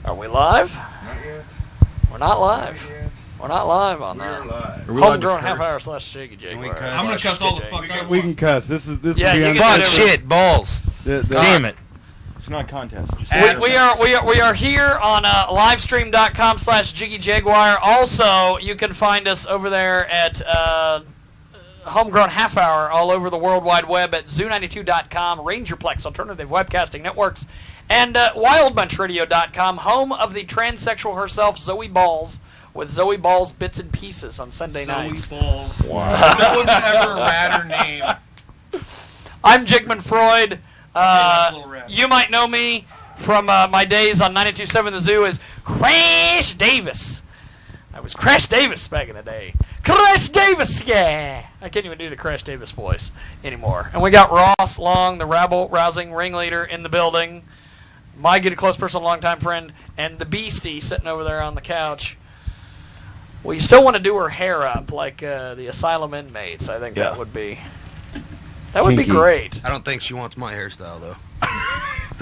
Are we live? Not yet. We're not live. Not yet. We're not live on that. We're live. Homegrown half hour / Jiggy Jaguar. I'm gonna cuss all the fuck out. We can cuss. This is Yeah, is you the can uncensored- do Shit, balls. Damn it! It's not a contest. Just We are here on livestream.com / Jiggy Jaguar. Also, you can find us over there at Homegrown Half Hour all over the World Wide Web at zoo92.com, Rangerplex Alternative Webcasting Networks, and wildbunchradio.com, home of the transsexual herself, Zoe Balls, with Zoe Balls Bits and Pieces on Sunday nights. Zoe Balls. Wow. That wasn't ever a radder name. I'm Jigman Freud. that's a little rad. You might know me from my days on 92.7 The Zoo as Crash Davis. I was Crash Davis back in the day. Crash Davis, yeah. I can't even do the Crash Davis voice anymore. And we got Ross Long, the rabble-rousing ringleader, in the building. My good, close, personal, longtime friend, and the Beastie sitting over there on the couch. Well, you still want to do her hair up like the asylum inmates. I think that would be Kinky. great. I don't think she wants my hairstyle, though.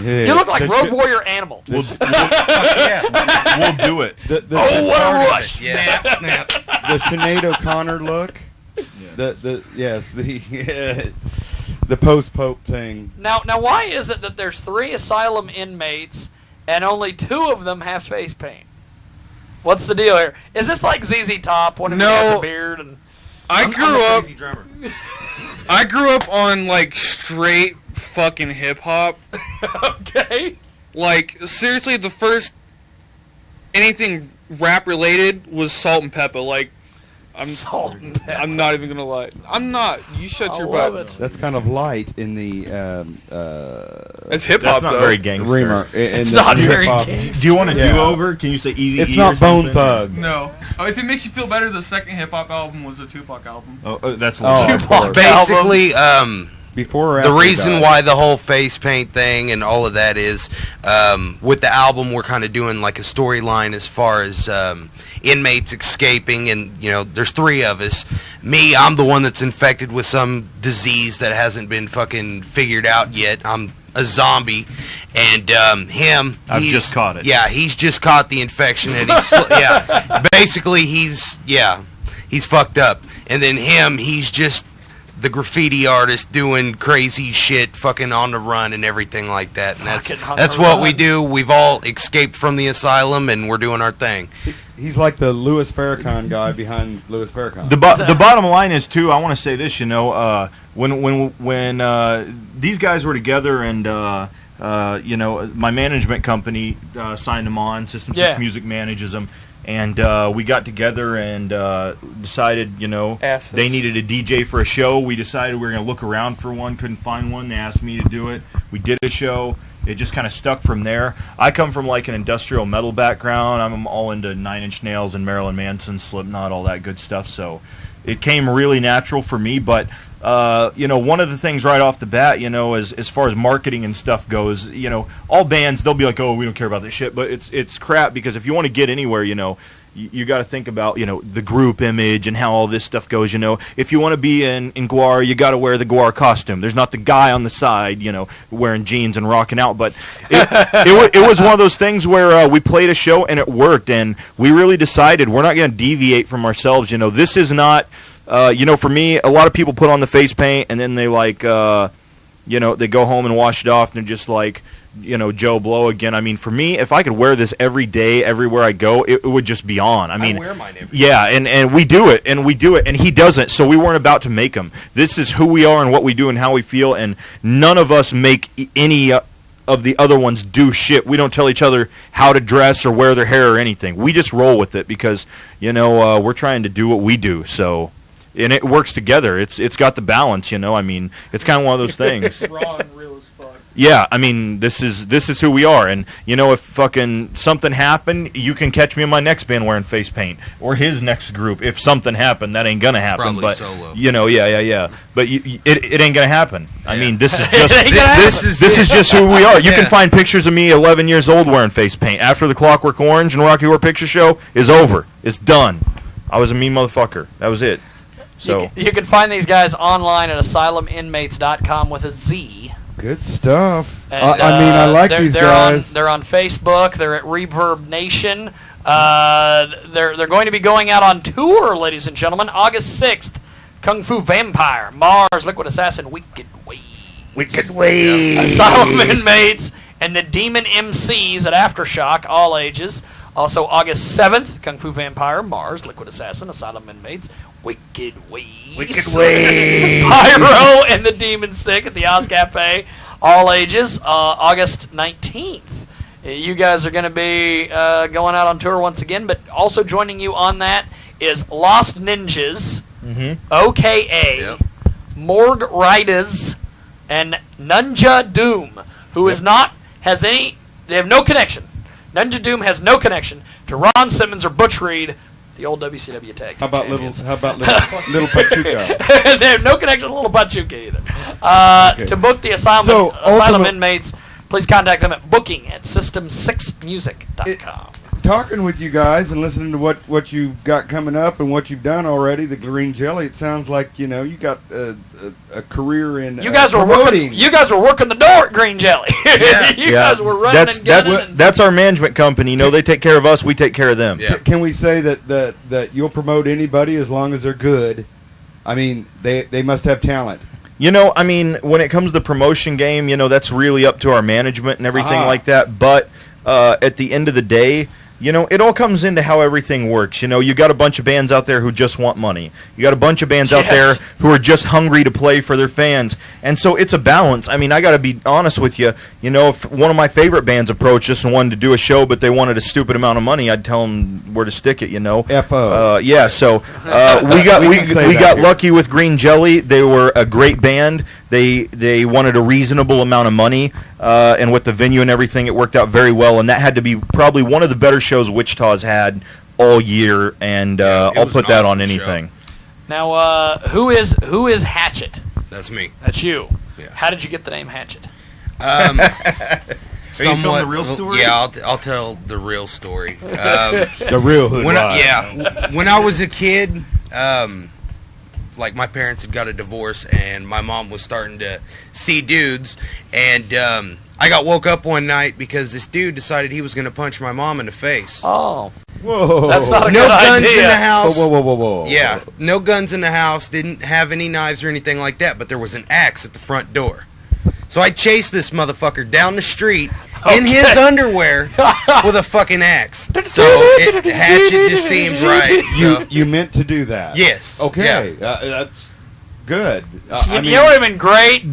Yeah. You look like The Road sh- Warrior Animal. We'll do it. The Oh, what a rush! Yeah, snap. the Sinead O'Connor look. The the post-Pope thing. Now, why is it that there's 3 asylum inmates and only 2 of them have face paint? What's the deal here? Is this like ZZ Top when he has a beard? And I Crazy drummer. grew up on like straight fucking hip hop. okay, Like seriously, the first anything rap related was Salt and Pepper. Like Salt and Pepper. I'm not even gonna lie. I'm not. You shut I your love butt. it. That's kind of light in the It's hip hop That's not though. very gangster. reamer. It's not very hip-hop. gangster. Do you want a Yeah. do-over? Can you say Easy It's E not or Bone something? Thug. No. Oh, if it makes you feel better, the second hip hop album was a Tupac album. Oh, that's a Oh, little of course. Basically, Before or the after reason that? why the whole face paint thing and all of that is, with the album, we're kind of doing like a storyline as far as inmates escaping, and there's 3 of us. Me, I'm the one that's infected with some disease that hasn't been fucking figured out yet. I'm a zombie, and him, I've just caught it. Yeah, he's just caught the infection, and he's basically he's fucked up, and then him, he's just the graffiti artist doing crazy shit, fucking on the run and everything like that. And that's what we do. We've all escaped from the asylum, and we're doing our thing. He's like the Louis Farrakhan guy behind Louis Farrakhan. The bottom line is too. I want to say this. When these guys were together and my management company signed them on. System 6 Music manages them. And we got together and decided, Asses. they needed a DJ for a show. We decided we were going to look around for one. Couldn't find one. They asked me to do it. We did a show. It just kind of stuck from there. I come from like an industrial metal background. I'm all into Nine Inch Nails and Marilyn Manson, Slipknot, all that good stuff. So it came really natural for me. But one of the things right off the bat, as far as marketing and stuff goes, all bands, they'll be like, oh, we don't care about this shit. But it's crap, because if you want to get anywhere, you got to think about, the group image and how all this stuff goes, If you want to be in Jaguar, you got to wear the Jaguar costume. There's not the guy on the side, wearing jeans and rocking out. But it was one of those things where we played a show and it worked. And we really decided we're not going to deviate from ourselves. This is not... for me, a lot of people put on the face paint and then they they go home and wash it off and they're just like, Joe Blow again. I mean, for me, if I could wear this every day, everywhere I go, it would just be on. I mean, wear mine every yeah, and we do it, and he doesn't, so we weren't about to make him. This is who we are and what we do and how we feel, and none of us make any of the other ones do shit. We don't tell each other how to dress or wear their hair or anything. We just roll with it because, we're trying to do what we do, so... And it works together. It's got the balance, I mean, it's kind of one of those things. Raw and real as fuck. Yeah, I mean, this is who we are. And, if fucking something happened, you can catch me in my next band wearing face paint. Or his next group. If something happened, that ain't going to happen. Probably but, solo. Yeah. But it ain't going to happen. I mean, this is just This is just who we are. You can find pictures of me 11 years old wearing face paint. After the Clockwork Orange and Rocky Horror Picture Show is over. It's done. I was a mean motherfucker. That was it. So you can find these guys online at asyluminmates.com with a Z. Good stuff. And, I mean, I like these they're guys. They're on Facebook. They're at Reverb Nation. They're going to be going out on tour, ladies and gentlemen, August 6th. Kung Fu Vampire, Mars, Liquid Assassin, Wicked Ways, Asylum Inmates, and the Demon MCs at Aftershock, all ages. Also, August 7th, Kung Fu Vampire, Mars, Liquid Assassin, Asylum Inmates, Wicked Ways, Pyro, and the Demon Sick at the Oz Cafe, all ages. August 19th. You guys are going to be going out on tour once again, but also joining you on that is Lost Ninjas, OKA, Morgue Riders, and Nunja Doom, who they have no connection. Nunja Doom has no connection to Ron Simmons or Butch Reed, the old WCW tag. How about little Pachuca? They have no connection to Little Pachuca either. Okay. To book the Asylum So, Inmates, please contact them at booking@system6music.com. Talking with you guys and listening to what you've got coming up and what you've done already, the Green Jelly, it sounds like, you got a career in You guys were promoting. working. You guys were working the door at Green Jelly. You guys were running and gunning. That's our management company. They take care of us. We take care of them. Yeah. Can we say that you'll promote anybody as long as they're good? I mean, they must have talent. I mean, when it comes to the promotion game, that's really up to our management and everything like that. But at the end of the day, it all comes into how everything works. You got a bunch of bands out there who just want money. You got a bunch of bands out there who are just hungry to play for their fans. And so it's a balance. I mean, I got to be honest with you. If one of my favorite bands approached us and wanted to do a show, but they wanted a stupid amount of money, I'd tell them where to stick it, F.O. Yeah, so we got lucky with Green Jelly. They were a great band. They wanted a reasonable amount of money, and with the venue and everything, it worked out very well. And that had to be probably one of the better shows Wichita's had all year. And I'll put that on anything. Show. Now, who is Hatchet? That's me. That's you. Yeah. How did you get the name Hatchet? Are you telling the real story? Yeah, I'll tell the real story. The real hood. When I was a kid, like my parents had got a divorce, and my mom was starting to see dudes, and I got woke up one night because this dude decided he was going to punch my mom in the face. Oh, Whoa. that's not a No good guns idea. in the house. Whoa. Yeah, no guns in the house. Didn't have any knives or anything like that, but there was an axe at the front door. So I chased this motherfucker down the street in his underwear with a fucking axe. So Hatchet just seemed right. So. You meant to do that? Yes. Okay. Yeah. That's good. You know what would have been great?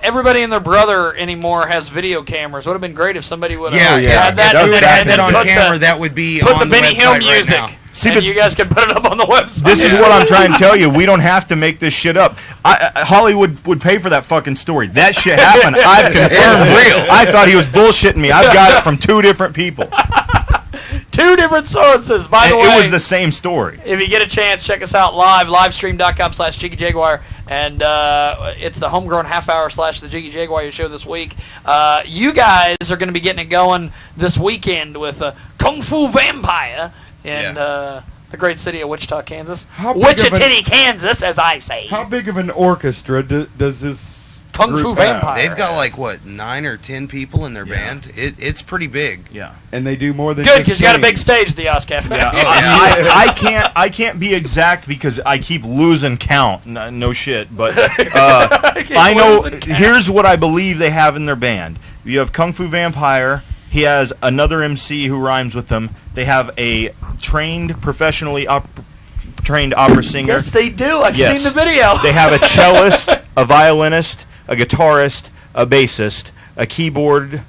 Everybody and their brother anymore has video cameras. Would have been great if somebody would have had that. If we would have and that on put camera, that would be put on the Benny Hill website music. right now. See, And you guys can put it up on the website. This is what I'm trying to tell you. We don't have to make this shit up. Hollywood would pay for that fucking story. That shit happened. I've confirmed real. I thought he was bullshitting me. I've got it from 2 different people. 2 different sources. By the way, It was the same story. if you get a chance, check us out live, livestream.com/Jiggy Jaguar, and it's the homegrown half hour / the Jiggy Jaguar show this week. You guys are going to be getting it going this weekend with Kung Fu Vampire in the great city of Wichita, Kansas. Wichita, Kansas, as I say. How big of an orchestra does this Kung Fu group have? Vampire. They've got 9 or 10 people in their band. It's pretty big. Yeah. And they do more than Good, just because you got a big sing. stage at the Oz Cafe. Yeah, I can't be exact because I keep losing count. No shit, but I know. Here's what I believe they have in their band. You have Kung Fu Vampire. He has another MC who rhymes with them. They have a professionally trained opera singer. Yes, they do. I've Yes. seen the video. They have a cellist, a violinist, a guitarist, a bassist, a keyboardist,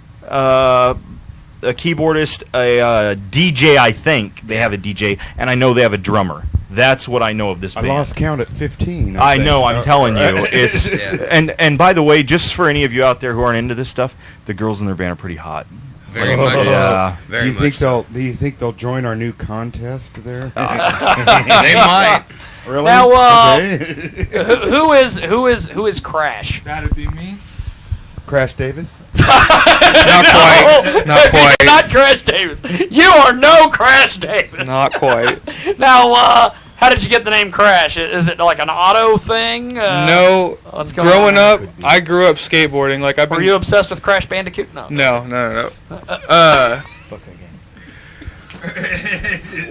a DJ. I think they have a DJ, and I know they have a drummer. That's what I know of this I band. lost count at 15. I think. know. I'm telling you, it's Yeah. and by the way, just for any of you out there who aren't into this stuff, the girls in their band are pretty hot. Very much. Yeah. Very much. Do you think they'll join our new contest there? They might. Really? Now, Okay. who is Crash? That'd be me. Crash Davis? Not quite. Not quite. Not Crash Davis. You are no Crash Davis. Not quite. Now, How did you get the name Crash? Is it like an auto thing? No. What's going Growing on? up, I grew up skateboarding. Like Were you obsessed with Crash Bandicoot? No. No. Fuck that game.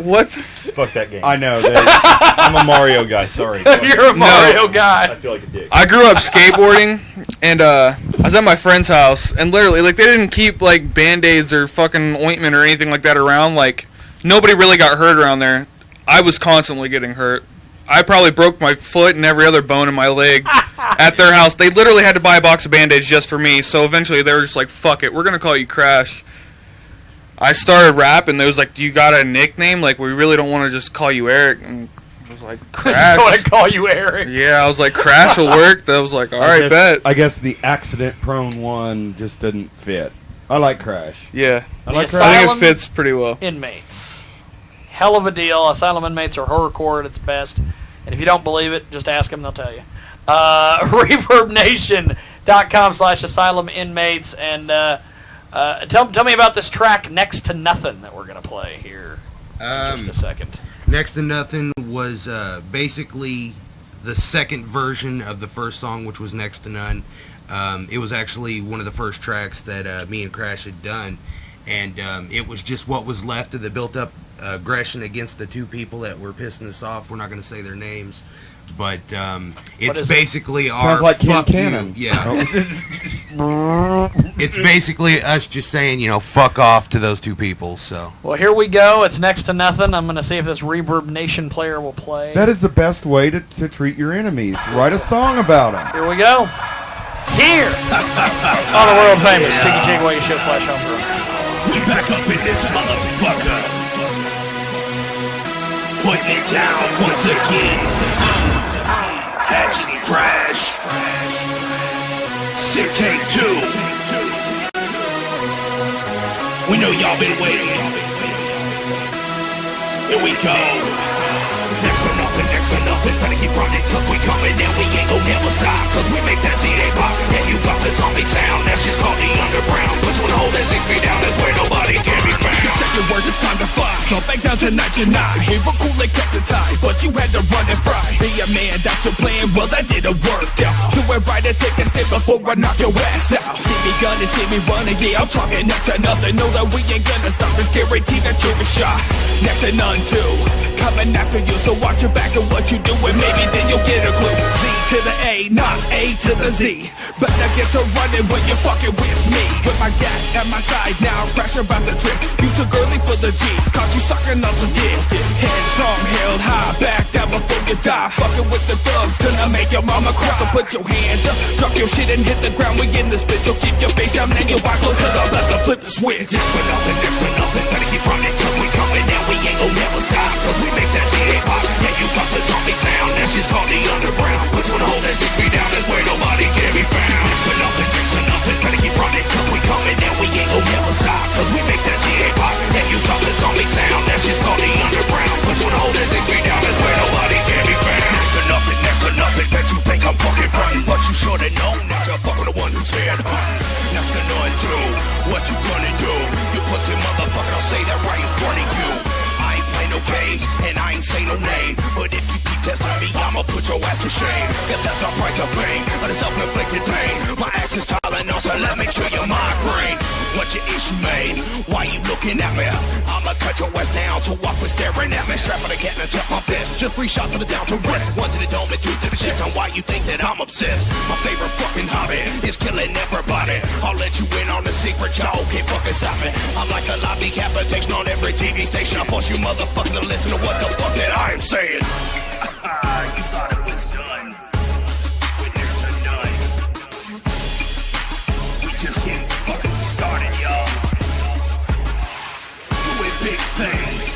What? Fuck that game. I know. I'm a Mario guy. Sorry. You're a Mario guy. I feel like a dick. I grew up skateboarding, and I was at my friend's house, and literally, like, they didn't keep, like, Band-Aids or fucking ointment or anything like that around. Like, nobody really got hurt around there. I was constantly getting hurt. I probably broke my foot and every other bone in my leg at their house. They literally had to buy a box of Band-Aids just for me, so eventually they were just like, fuck it, we're going to call you Crash. I started rapping. They was like, do you got a nickname? Like, we really don't want to just call you Eric. And I was like, Crash. I want to call you Eric. Yeah, I was like, Crash will work. I was like, all right, bet. I guess the accident-prone one just didn't fit. I like Crash. Yeah. I like The Crash. I think Asylum it fits pretty well. Inmates. Hell of a deal. Asylum Inmates are horrorcore at its best. And if you don't believe it, just ask them, they'll tell you. ReverbNation.com/Asylum Inmates. And tell me about this track, Next to Nothing, that we're going to play here in just a second. Next to Nothing was basically the second version of the first song, which was Next to None. It was actually one of the first tracks that me and Crash had done. And it was just what was left of the built-up aggression against the two people that were pissing us off. We're not going to say their names. But it's basically our Sounds like Ken fuck Cannon. you. Yeah. It's basically us just saying, fuck off to those two people. So. Well, here we go. It's Next to Nothing. I'm going to see if this Reverb Nation player will play. That is the best way to treat your enemies. Write a song about them. Here we go. Here on the world famous Jiggy Jaguar Show /homebrew. We back up in this motherfucker. Putting it down once again. Action Crash. Sick take 2. We know y'all been waiting. Here we go. Next to nothing, better keep running, cause we coming and we ain't gon' never stop, cause we make that shit pop, and you got the zombie sound, that's just called the underground, but you wanna hold that 6 feet down, that's where nobody can be found. Second word, it's time to fight, so back down to 99, we were cool and kept the time, but you had to run and fry, be a man, that's your plan, well that didn't work out, do it right and take a step before I knock your ass out, see me gunning, see me running, yeah, I'm talking next to nothing, know that we ain't gonna stop, it's guaranteed that you'll be shot, next to none too, coming after you, so watch your back and what you doing, maybe then you'll get a clue. Z to the A, not A to the Z. Better get to running when you're fucking with me. With my gat at my side now, Crash about the trip. You too girly for the G's, caught you sucking on some dick. Heads on held high, back down before you die. Fucking with the thugs, gonna make your mama cry. So put your hands up, drop your shit and hit the ground. We in this bitch, so keep your face down and your watch close, cause I'm about to flip the switch. Next to nothing, better keep running, cause we coming and we ain't gon' never stop, cause we make that shit pop. Yeah, you got the zombie sound, that's just called the underground. But you wanna hold that 6 feet down, that's where nobody can be found. Next to nothing, better keep running, cause we coming and we ain't gon' never stop, cause we make that shit pop. Yeah, you got the zombie sound, that's just called the underground. But you wanna hold that 6 feet down, that's where nobody can be found. Next to nothing, bet you think I'm fucking frontin', but you should've known that you're fucking the one who's scared hunting. Next to none too, what you gonna do? You pussy motherfucker, I'll say that right in front of you. I ain't play no games, and I ain't say no name, but if you keep testing me, I'ma put your ass to shame. Cause that's our price of fame, but it's self-inflicted pain. My ass is Tylenol, so let me cure your migraine. What's your issue, man? Why you looking at me? I'ma cut your ass down, so walk with staring at me. Strap on the cat and tip my fist. Just 3 shots to the down to rest. 1 to the dome and 2 to the chest. On why you think that I'm obsessed? My favorite fucking hobby is killing everybody. I'll let you in on the secret, y'all can't fucking stop me. I'm like a live decapitation on every TV station. I force you motherfuckers to listen to what the fuck that I am saying. You thought it was done with next to none. We just getting fucking started, y'all. Doing big things.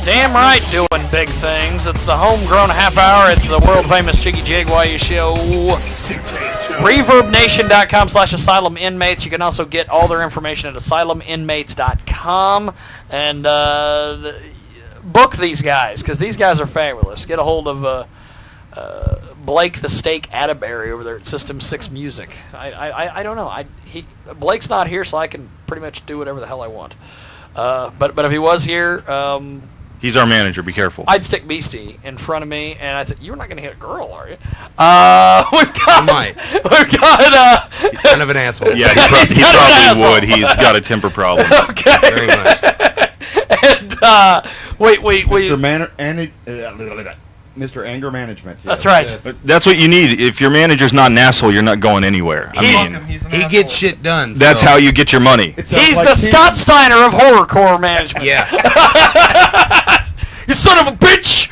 Damn right, doing big things. It's the homegrown half hour. It's the world famous Jiggy Jaguar Show. ReverbNation.com/Asylum Inmates. You can also get all their information at AsylumInmates.com and book these guys, because these guys are fabulous. Get a hold of Blake the Steak Atterbury over there at System 6 Music. I don't know. Blake's not here, so I can pretty much do whatever the hell I want. But if he was here, He's our manager. Be careful. I'd stick Beastie in front of me, and I said, "You're not going to hit a girl, are you?" We've got. He's kind of an asshole. Yeah, he probably would. He's got a temper problem. Okay. Very much. And wait. Mr. Anger Management. That's right. Yes. That's what you need. If your manager's not an asshole, you're not going anywhere. I mean, He's an He asshole. gets shit done. that's so. how you get your money. It sounds He's like the Tim. Scott Steiner of horrorcore management. Yeah. You son of a bitch!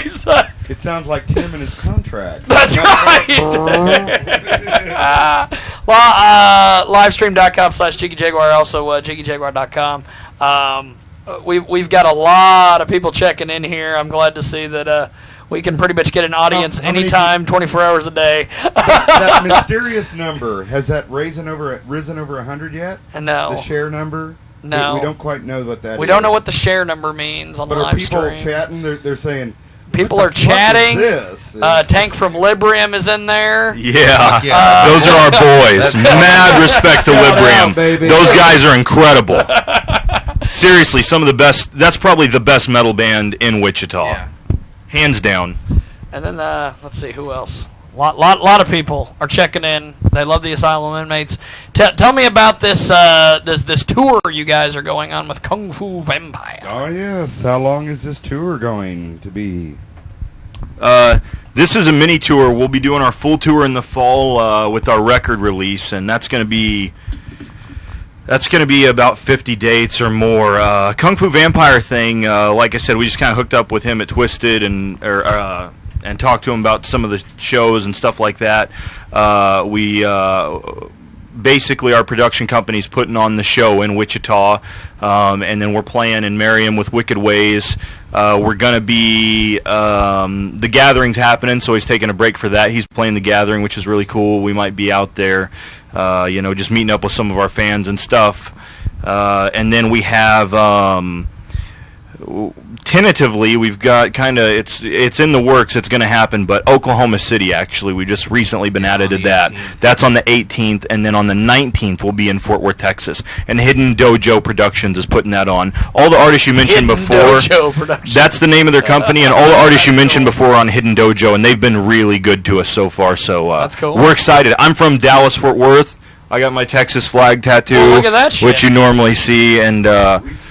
He's like, It sounds like Tim and his contract. that's right. Livestream.com/JiggyJaguar, also JiggyJaguar.com. We've got a lot of people checking in here. I'm glad to see that we can pretty much get an audience How many anytime, 24 hours a day. That mysterious number, has that risen over 100 yet? No. The share number? No. We don't quite know what that is. We don't know what the share number means on But the are live people stream. chatting? They're saying, People what are the fuck is chatting. this? Tank from Librium is in there. Yeah. Yeah. Those are our boys. Mad respect to Shout Librium. out, baby. Those guys are incredible. Seriously, some of the best. That's probably the best metal band in Wichita. Yeah. Hands down. And then let's see who else. Lot of people are checking in. They love the Asylum Inmates. Tell me about this this tour you guys are going on with Kung Fu Vampire. Oh, yes. How long is this tour going to be? This is a mini tour. We'll be doing our full tour in the fall with our record release, and that's going to be about 50 dates or more. Kung Fu Vampire thing, like I said, we just kind of hooked up with him at Twisted and talked to him about some of the shows and stuff like that. We basically, our production company's putting on the show in Wichita, and then we're playing in Merriam with Wicked Ways. We're going to be, the Gathering's happening, so he's taking a break for that. He's playing the Gathering, which is really cool. We might be out there, just meeting up with some of our fans and stuff. And then we have, tentatively, we've got kind of, it's in the works, it's going to happen, but Oklahoma City, actually, we've just recently been added to that. 18th. That's on the 18th, and then on the 19th, we'll be in Fort Worth, Texas. And Hidden Dojo Productions is putting that on. All the artists you mentioned Hidden before, Dojo Productions. that's the name of their company, and all the artists you mentioned before are on Hidden Dojo, and they've been really good to us so far, so That's cool. we're excited. I'm from Dallas, Fort Worth. I got my Texas flag tattoo, Oh, look at that shit. which you normally see, and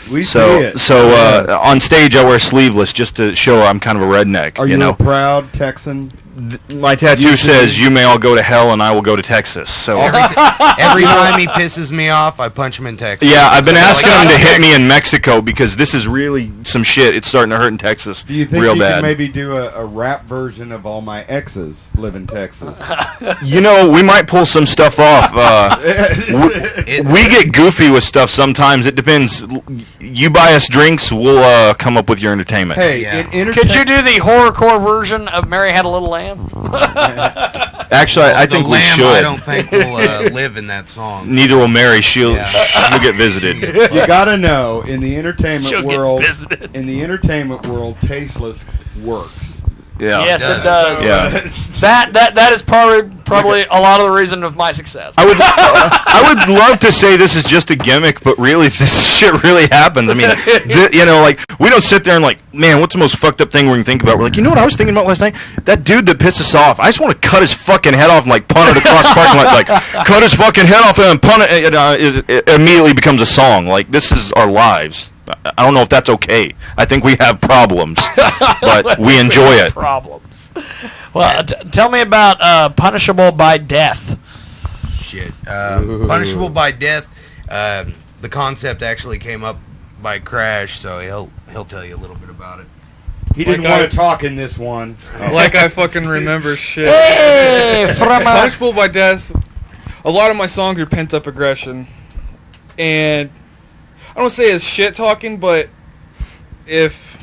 We so see it. so Yeah. on stage I wear sleeveless just to show I'm kind of a redneck. Are you know, a proud Texan? my tattoo says "You may all go to hell, and I will go to Texas." So Every time he pisses me off, I punch him in Texas. yeah, I've been asking Like, him to hit me in Mexico because this is really some shit. It's starting to hurt in Texas. Do you think real you bad? can maybe do a rap version of All My Exes Live in Texas? You know, we might pull some stuff off. We get goofy with stuff sometimes. It depends. You buy us drinks, we'll come up with your entertainment. Hey, Yeah. Could you do the horrorcore version of Mary Had a Little Lamb? Actually, I think the we lamb, should. I don't think will live in that song. Neither will Mary. She'll Yeah. get visited. You gotta know, in the entertainment She'll get world, visited. tasteless works. Yeah. Yes, does. it does. Yeah. That is probably a lot of the reason of my success. I would love to say this is just a gimmick, but really, this shit really happens. I mean, like, we don't sit there and like, man, what's the most fucked up thing we can think about? We're like, you know what I was thinking about last night? That dude that pissed us off. I just want to cut his fucking head off and like punt it across the parking lot. Like, cut his fucking head off and punt it. It immediately becomes a song. Like, this is our lives. I don't know if that's okay. I think we have problems, but we enjoy it. Problems. Well, tell me about Punishable by Death. Shit. Punishable by Death. The concept actually came up by Crash, so he'll tell you a little bit about it. He didn't Like want I- to talk in this one. Like I fucking remember shit. Hey, from Punishable by Death. A lot of my songs are pent up aggression, and I don't say it's shit talking, but if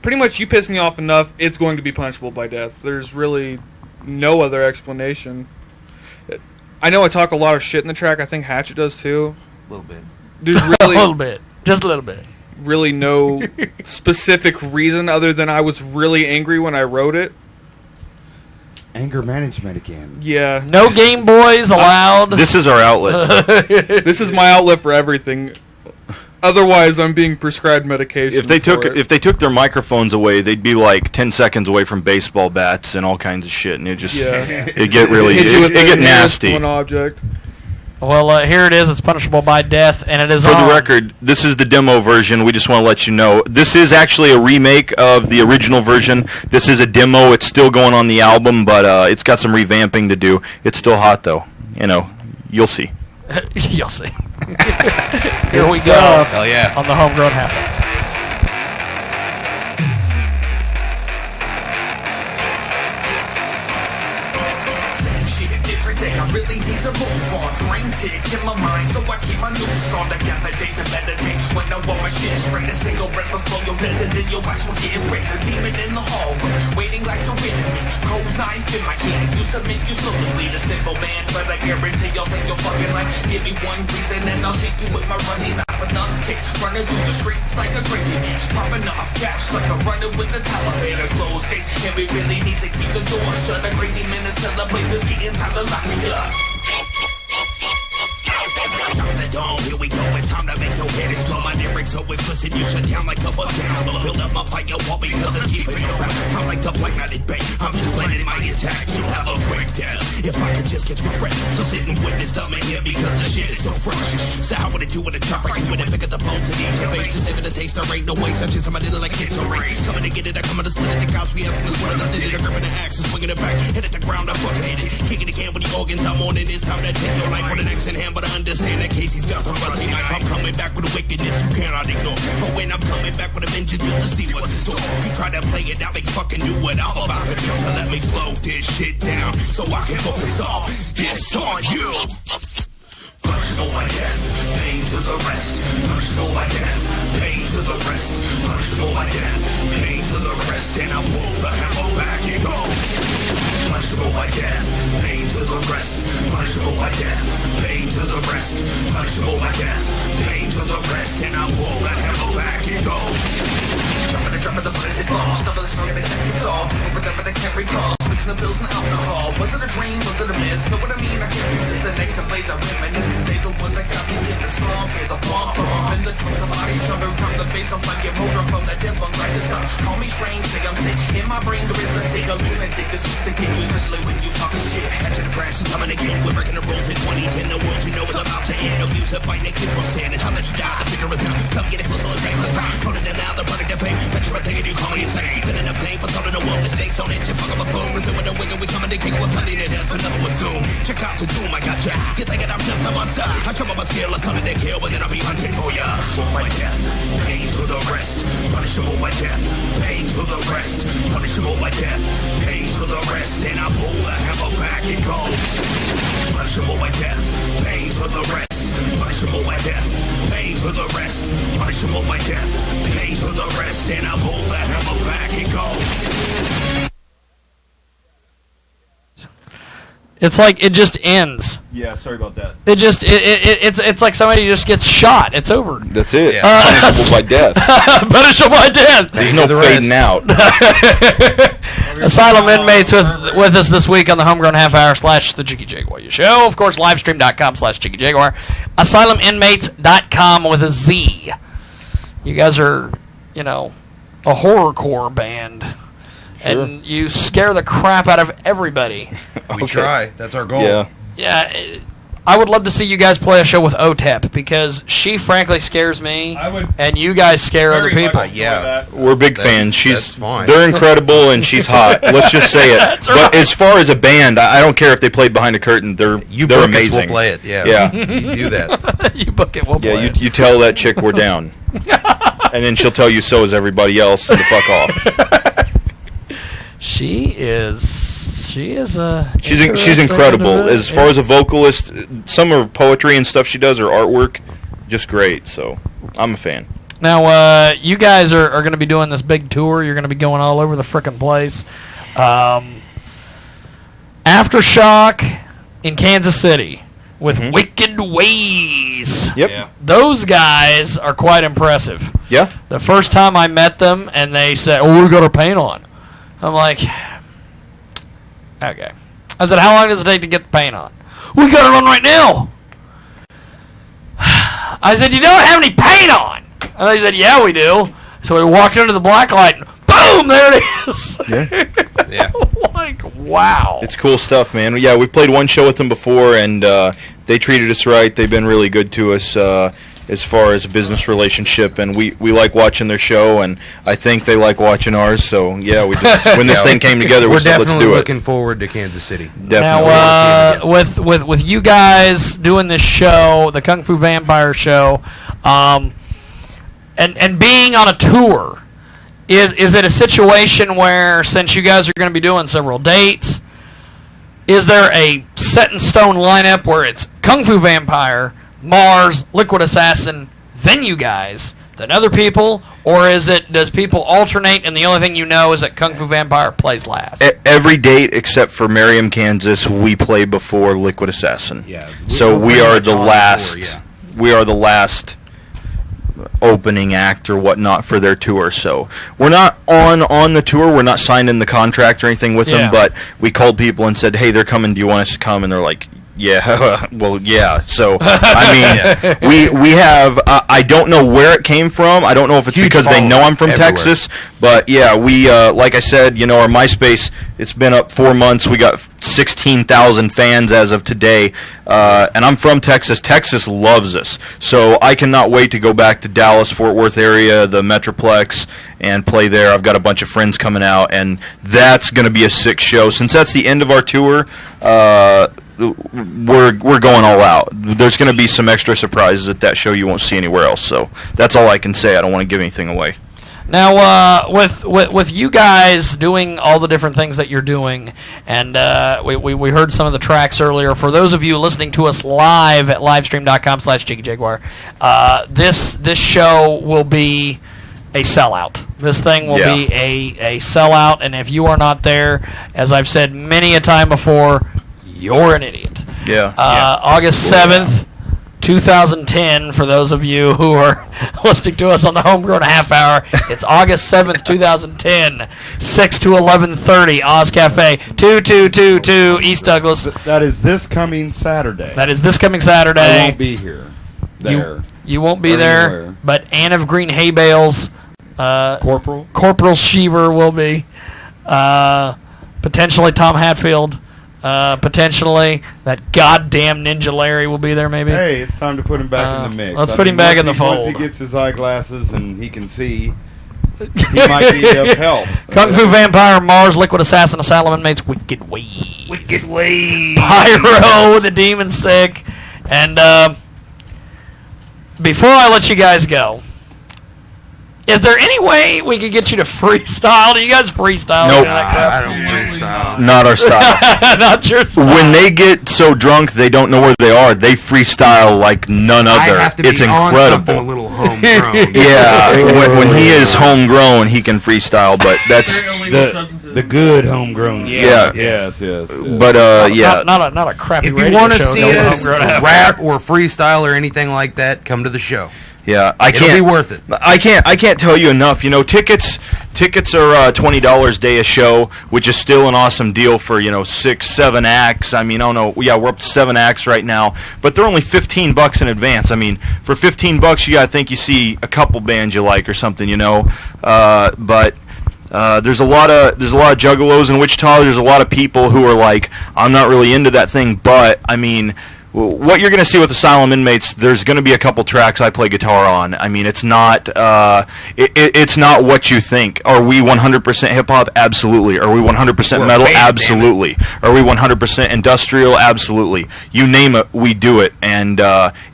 pretty much you piss me off enough, it's going to be punishable by death. There's really no other explanation. I know I talk a lot of shit in the track. I think Hatchet does too. A little bit. There's a really little bit, just a little bit. really no specific reason other than I was really angry when I wrote it. Anger management again. Yeah. No Game Boys allowed. This is our outlet. This is my outlet for everything. Otherwise, I'm being prescribed medication. If they for it. if they took their microphones away, they'd be like 10 seconds away from baseball bats and all kinds of shit, and it just it get really Hit you with it the get nearest nasty. one object. Well, here it is. It's punishable by death, and it is For on. the record, this is the demo version. We just want to let you know. This is actually a remake of the original version. This is a demo. It's still going on the album, but it's got some revamping to do. It's still hot, though. You know, you'll see. You'll see. Here we go. Hell yeah. On the Homegrown Half Hour. I really need to move on. Brain tick in my mind, so I keep my noose on. I got the day to meditate when I want my shit straight. A single breath before you're dead, and then your watch will get ready. The demon in the hallway, waiting like a enemy. Cold knife in my hand, used to make you slowly bleed. A simple man, but I guarantee you'll take your fucking life. Give me one reason, and I'll shoot you with my rusty knife. Another kick, running through the streets like a crazy man. Popping off caps like I'm running with the Taliban. A closed case, and we really need to keep the door shut. A crazy menace till the place is getting time to lock me up. Top of the dome, here we go, it's time to make your head explode. My lyrics so explicit, you shut down like a bus down. Build up my fire wall because it's keeping you around. I'm like the black knight at bay, I'm just planning my attack. You have a quick death, if I could just catch my breath. So sit and witness, tell me here because the shit is so fresh. So how would it do with a chop right to it and pick up the bone to the your face? Just saving the taste, there ain't no way. Such as somebody like a kid, so race. Coming to get it, I come to split it, the cops, we asking us what I'm sitting. They're gripping the axe and swinging it back. Hit it the ground, I'm fucking hit it. Kicking the can with the organs, I'm on it, it's time to take your life for the next in hand. But I understand that Casey's got the rusty knife. I'm coming back with a wickedness you cannot ignore. But when I'm coming back with a vengeance, you'll just see what's in store. You try to play it out, they fucking knew what I'm about to do. So let me slow this shit down so I can focus all this on you. Punishable by death, pain to the rest. Punishable by death, pain to the rest. Punishable by death, pain to the rest. And I pull the hammer back and go. Punishable by death, pain to the rest. Punishable by death, pain to the rest. Punishable by death, pain to the rest. And I pull the hammer back and go. Dropping the bullets, they fall. Stuffing the smoke and they stack it all. But I can't recall. Mixing the pills and alcohol. Was it a dream? Was it a miss? Know what I mean? I can't resist the next and blades. I reminisce. Cause they the ones that got me in the slump. Hear the bump, bump. And the drums of bodies jumping from the bass. Don't like it. Roll drum from the dead bunk like it's not. Call me strange, say I'm sick. In my brain there is a take a lunatic. This keeps to get you, especially when you talking shit. Catching the crash is coming again. We're breaking the rules in 2010. The world you know is about to end. No use of fighting kids from stand. It's time that you die. The figure is out. Come get it close on the face. Hold it down now. The product of fame. Bet you're thinking you call me insane. Been in the pain, but thought in the world mistakes on it. You fuck up a phone. Resuming the wiggle. We coming to kick with plenty to death. Another one soon. Check out the doom. I got ya. You thinking I'm just a monster? I trouble my skill. I started to kill, but then I'll be hunting for ya. Punishable by death. Pain to the rest. Punishable by death. Pain to the rest. Punishable by death. Pain to the rest. And I pull the hammer back and go. Punishable by death. Pain to the rest. Punishable by death. Pain to the rest. Punishable by death. Pain to the rest. And I pull the hammer back and go. It's like it just ends. Yeah, sorry about that. It's like somebody just gets shot. It's over. That's it. Yeah. Punishable by death. Punishable by death. There's no fading out. Asylum inmates with us this week on the Homegrown Half Hour / the Jiggy Jaguar show. Of course, livestream.com / Jiggy Jaguar. Asyluminmates.com with a Z. You guys are, a horrorcore band. Sure. And you scare the crap out of everybody. We try. That's our goal. Yeah. Yeah, I would love to see you guys play a show with OTEP because she frankly scares me, I would and you guys scare other very much people. enjoy Yeah. that. We're big That's- fans. that's fine. They're incredible, and she's hot. Let's just say it. That's But right. as far as a band, I don't care if they play behind a curtain. They're You they're book us, amazing. we'll play it. Yeah. Yeah. You do that. You book it, we'll Yeah, play it. you tell that chick we're down, and then she'll tell you so is everybody else, and to fuck off. She is a. She's interesting incredible. individual. As far as a vocalist, some of her poetry and stuff she does, her artwork, just great. So I'm a fan. Now, you guys are going to be doing this big tour. You're going to be going all over the frickin' place. Aftershock in Kansas City with Wicked Ways. Yep. Yeah. Those guys are quite impressive. Yeah. The first time I met them, and they said, "Oh, we got our paint on." I'm like, okay. I said, "How long does it take to get the paint on?" "We got it on right now." I said, you don't have any paint on. And they said, yeah, we do. So we walked into the black light, and boom, there it is. Yeah. Like, wow. It's cool stuff, man. Yeah, we've played one show with them before, and they treated us right. They've been really good to us as far as a business relationship, and we like watching their show, and I think they like watching ours. So yeah, we just when this thing came together, we We're said, let's definitely do it. looking forward to Kansas City. Definitely. Now, with you guys doing this show, the Kung Fu Vampire show, and being on a tour, is it a situation where, since you guys are going to be doing several dates, is there a set in stone lineup where it's Kung Fu Vampire, Mars, Liquid Assassin, then you guys, then other people, or does people alternate and the only thing you know is that Kung Fu Vampire plays last? Every date except for Merriam, Kansas, we play before Liquid Assassin. Yeah. So we're we pretty are much the on tour, last. yeah. We are the last opening act or whatnot for their tour. So we're not on the tour. We're not signed in the contract or anything with Yeah. them. But we called people and said, "Hey, they're coming. Do you want us to come?" And they're like, "Yeah, well, yeah." So I mean, we have. I don't know where it came from. I don't know if it's Huge because they know I'm from everywhere. Texas. But yeah, we like I said, our MySpace. It's been up 4 months. We got 16,000 fans as of today, and I'm from Texas. Texas loves us, so I cannot wait to go back to Dallas, Fort Worth area, the Metroplex, and play there. I've got a bunch of friends coming out, and that's going to be a sick show. Since that's the end of our tour, we're going all out. There's going to be some extra surprises at that show you won't see anywhere else. So that's all I can say. I don't want to give anything away. Now, with you guys doing all the different things that you're doing, and we heard some of the tracks earlier. For those of you listening to us live at livestream.com/JiggyJaguar, this show will be a sellout. This thing will be a sellout, and if you are not there, as I've said many a time before, you're an idiot. Yeah. August 7th. 2010, for those of you who are listening to us on the Homegrown Half Hour, it's August 7th, 2010, 6 to 11:30, Oz Cafe, 2222 East Douglas. That is this coming Saturday. That is this coming Saturday. I won't be here. There. You won't be Or there, anywhere. but Anne of Green Hay Bales, Corporal? Corporal Sheaver will be, potentially Tom Hatfield, potentially that goddamn Ninja Larry will be there maybe. Hey, it's time to put him back in the mix. Let's put him back in the fold. Once he gets his eyeglasses and he can see, he might be of help. Kung Fu Vampire, Mars, Liquid Assassin, Asylum Inmates, Wicked Ways. Wicked Ways. Pyro, the Demon Sick. And before I let you guys go, is there any way we could get you to freestyle? Do you guys freestyle? Nope. I don't freestyle. Not our style. Not your style. When they get so drunk they don't know where they are, they freestyle like none other. I have to It's be on something incredible. a little homegrown. Yeah, when he is homegrown, he can freestyle, but that's Very illegal substances. The good homegrown. Yeah. Yes. but yeah. Not a crappy If you radio want to show. see no us homegrown half rap or freestyle or anything like that, come to the show. Yeah, It'll be worth it. I can't tell you enough. Tickets are $20 day a show, which is still an awesome deal for 6-7 acts. I mean, I don't know. Yeah, we're up to 7 acts right now, but they're only $15 in advance. I mean, for $15, you gotta think you see a couple bands you like or something, But there's a lot of juggalos in Wichita. There's a lot of people who are like, I'm not really into that thing, but I mean, what you're going to see with Asylum Inmates, there's going to be a couple tracks I play guitar on. I mean, it's not it's not what you think. Are we 100% hip hop? Absolutely. Are we 100% We're a metal? band, Absolutely. Are we 100% industrial? Absolutely. You name it, we do it, and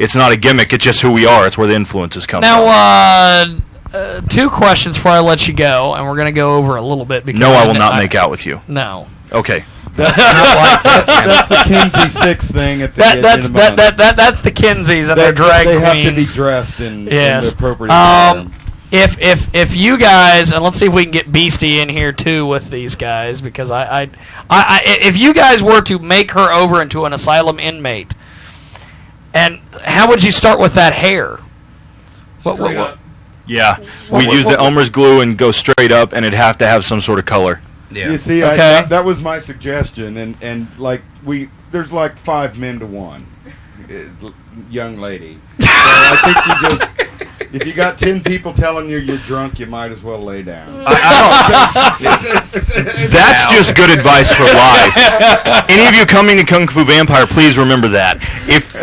it's not a gimmick. It's just who we are. It's where the influences come from. Now, 2 questions before I let you go, and we're going to go over a little bit. Because No, I will not make out with you. No. Okay. That's the Kinsey Six thing at the end of the month. That's the Kinseys and their drag they queens. have to be dressed in Yes. the appropriate attire. If you guys, and let's see if we can get Beastie in here too with these guys, because I if you guys were to make her over into an asylum inmate, and how would you start with that hair? What? Yeah. We'd use the Elmer's glue and go straight up, and it'd have to have some sort of color. Yeah. You see, Okay. that was my suggestion, and like there's like 5 men to 1 young lady. So I think you just. If you got 10 people telling you you're drunk, you might as well lay down. That's just good advice for life. Any of you coming to Kung Fu Vampire, please remember that. If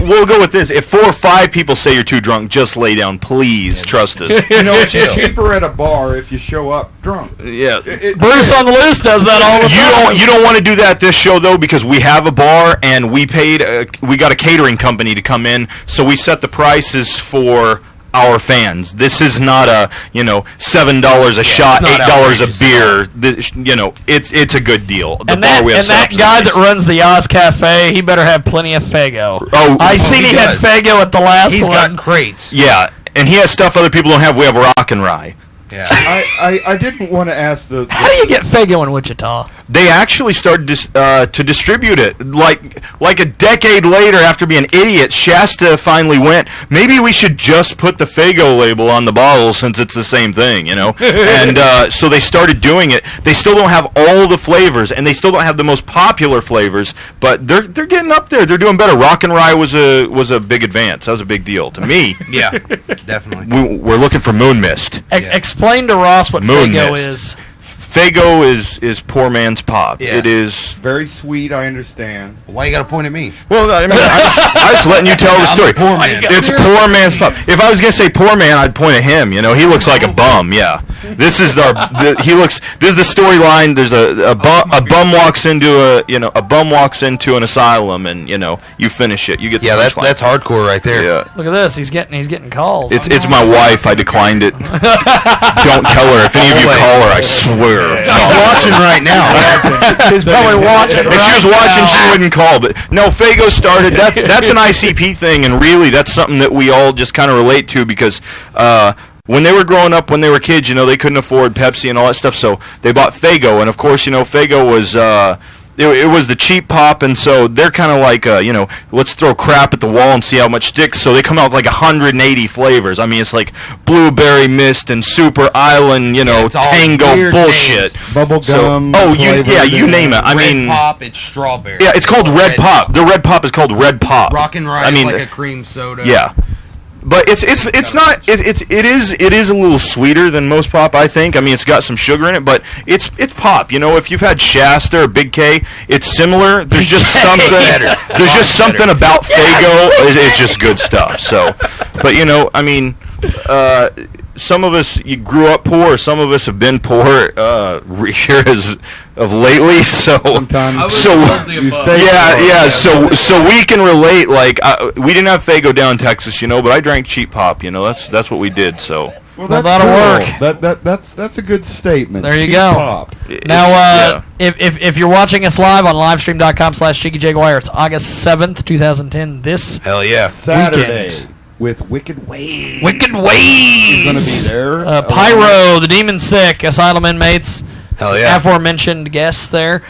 we'll go with this. If 4 or 5 people say you're too drunk, just lay down. Please trust us. You know, it's cheaper at a bar if you show up drunk. Yeah. Bruce on the Loose does that all the time. You don't want to do that at this show though, because we have a bar and we got a catering company to come in, so we set the prices for our fans. This is not a $7 a shot, $8 a beer. This, it's a good deal. The And bar we have that set guy up's that nice. runs the Oz Cafe, he better have plenty of Fago. Oh, I seen he had does. Fago at the last He's one. got crates. Yeah, and he has stuff other people don't have. We have rock and rye. Yeah. I didn't want to ask the How do you get Fago in Wichita? They actually started to distribute it like a decade later. After being idiots, Shasta finally went, maybe we should just put the Fago label on the bottle since it's the same thing, And so they started doing it. They still don't have all the flavors, and they still don't have the most popular flavors, but they're getting up there. They're doing better. Rock and Rye was a big advance. That was a big deal to me. Yeah, definitely. We're looking for Moon Mist. Explain to Ross what Moon Fago Mist. is. Fago is poor man's pop. Yeah. It is. very sweet. I understand. Why you got to point at me? Well, I mean, I was letting you tell the story. poor man. It's poor man's pop. If I was gonna say poor man, I'd point at him. He looks like a bum. Yeah, this is This is the storyline. There's a bum walks into a bum walks into an asylum, and you finish it. You get the Yeah, punchline. that's hardcore right there. Yeah. Look at this. He's getting calls. It's my wife. I declined it. Don't tell her. If any of you call her, I swear. She's watching right now. He's probably watching. If she was watching, she wouldn't call. But no, Fago started. That's an ICP thing, and really, that's something that we all just kind of relate to because when they were growing up, when they were kids, they couldn't afford Pepsi and all that stuff, so they bought Fago, and of course, Fago was. It was the cheap pop, and so they're kind of like, let's throw crap at the wall and see how much sticks. So they come out with like 180 flavors. I mean, it's like blueberry mist and super island, it's all tango weird bullshit. Bubble gum. You name it. I mean, Red Pop, it's strawberry. yeah, it's called Red Pop. The Red Pop is called Red Pop. Rock and Rye I mean, is like a cream soda. yeah. But it is a little sweeter than most pop, I think. I mean, it's got some sugar in it, but it's pop. If you've had Shasta or Big K, it's similar. There's just something. There's just something about Fago. It's just good stuff. So, but I mean, some of us you grew up poor. Some of us have been poor here as of lately. So, so we can relate. Like we didn't have Fago down in Texas, but I drank cheap pop. That's what we did. So. Well, that'll work. That's a good statement. There you Cheap go. Pop. Now, if you're watching us live on livestream.com/JiggyJaguar, it's August 7th, 2010. This Hell yeah. Saturday weekend. with Wicked Ways. Wicked Ways. He's going to be there. Pyro, the Demon Sick, Asylum Inmates. Hell yeah. Aforementioned guests there.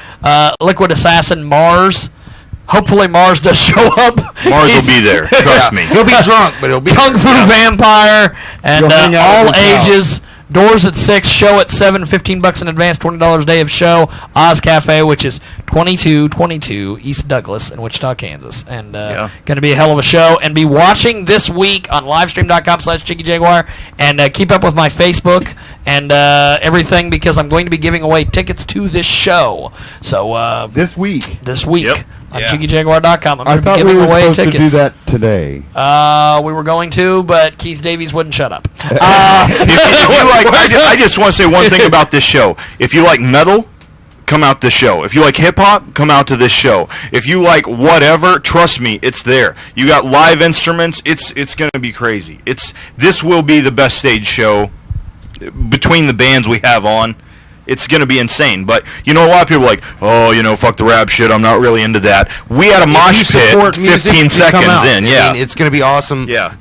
Liquid Assassin, Mars. Hopefully Mars does show up. Mars will be there. Trust me. He'll be drunk, but he'll be Kung Fu Vampire and You'll hang out all at his ages. Doors at 6, show at 7, $15 in advance, $20 day of show. Oz Cafe, which is 2222 East Douglas in Wichita, Kansas. And going to be a hell of a show. And be watching this week on livestream.com/JiggyJaguar. And keep up with my Facebook and everything because I'm going to be giving away tickets to this show. So this week. Yep. On JiggyJaguar.com. I'm I going to be thought we giving were away supposed tickets. to do that today. We were going to, but Keith Davies wouldn't shut up. If you like, I just want to say one thing about this show. If you like metal, come out this show. If you like hip hop, come out to this show. If you like whatever, trust me, it's there. You got live instruments. It's going to be crazy. This will be the best stage show between the bands we have on. It's going to be insane. But, a lot of people are like, oh, fuck the rap shit. I'm not really into that. We had a mosh pit 15 seconds in. Yeah. I mean, it's going to be awesome. Yeah.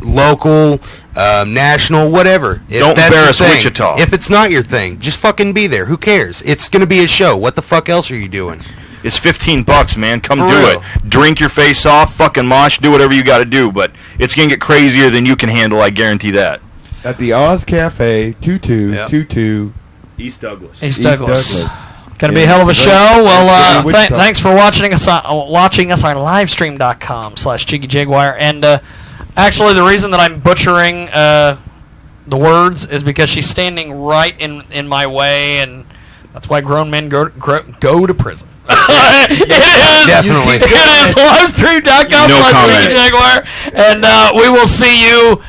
Local, national, whatever. Don't embarrass Wichita. If it's not your thing, just fucking be there. Who cares? It's going to be a show. What the fuck else are you doing? It's $15, man. Come For do real. it. Drink your face off, fucking mosh, do whatever you got to do. But it's going to get crazier than you can handle, I guarantee that. At the Oz Cafe, 2222 East Douglas. East Douglas. Douglas. Going to be a hell of a show. Well, Wichita. thanks for watching us on livestream.com/JiggyJaguar. And Actually, the reason that I'm butchering the words is because she's standing right in my way, and that's why grown men go to prison. It is Definitely. It is livestream.com No comment. Jaguar, and we will see you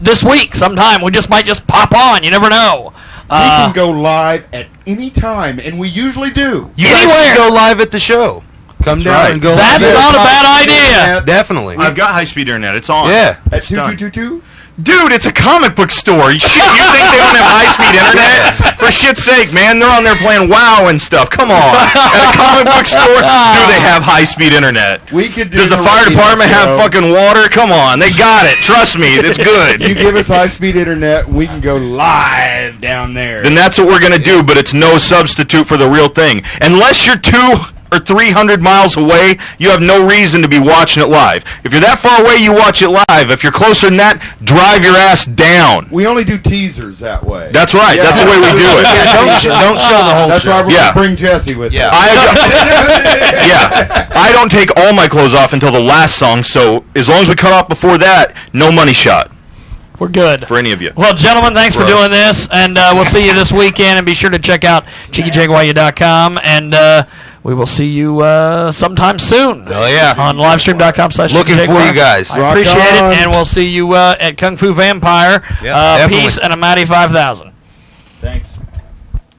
this week sometime. We might just pop on. You never know. We can go live at any time, and we usually do. You guys should go live at the show. Come down right. and go. That's live. not a bad idea. Definitely. I've got high-speed internet. It's on. Yeah. At It's done. 2222? Dude, it's a comic book store. Shit, you think they don't have high-speed internet? For shit's sake, man, they're on there playing WoW and stuff. Come on. At a comic book store, do they have high-speed internet? We could do Does the fire radio department have show. fucking water? Come on, they got it. Trust me, it's good. You give us high-speed internet, we can go live down there. Then that's what we're gonna do, but it's no substitute for the real thing. Unless you're 200 or 300 miles away, you have no reason to be watching it live. If you're that far away, you watch it live. If you're closer than that, drive your ass down. We only do teasers that way. That's right. That's the way we do it. Don't show the whole That's show. why we're Yeah. going to bring Jesse with Yeah. us. I don't take all my clothes off until the last song, so as long as we cut off before that, no money shot We're good. for any of you. Well, gentlemen, thanks for Right. doing this, and we'll see you this weekend. And be sure to check out JiggyJaguar.com, and we will see you sometime soon. Hell yeah. On livestream.com/JiggyJaguar. Looking for you guys. I Rock appreciate on. it, and we'll see you at Kung Fu Vampire. Yeah, definitely. Peace and a mighty 5,000.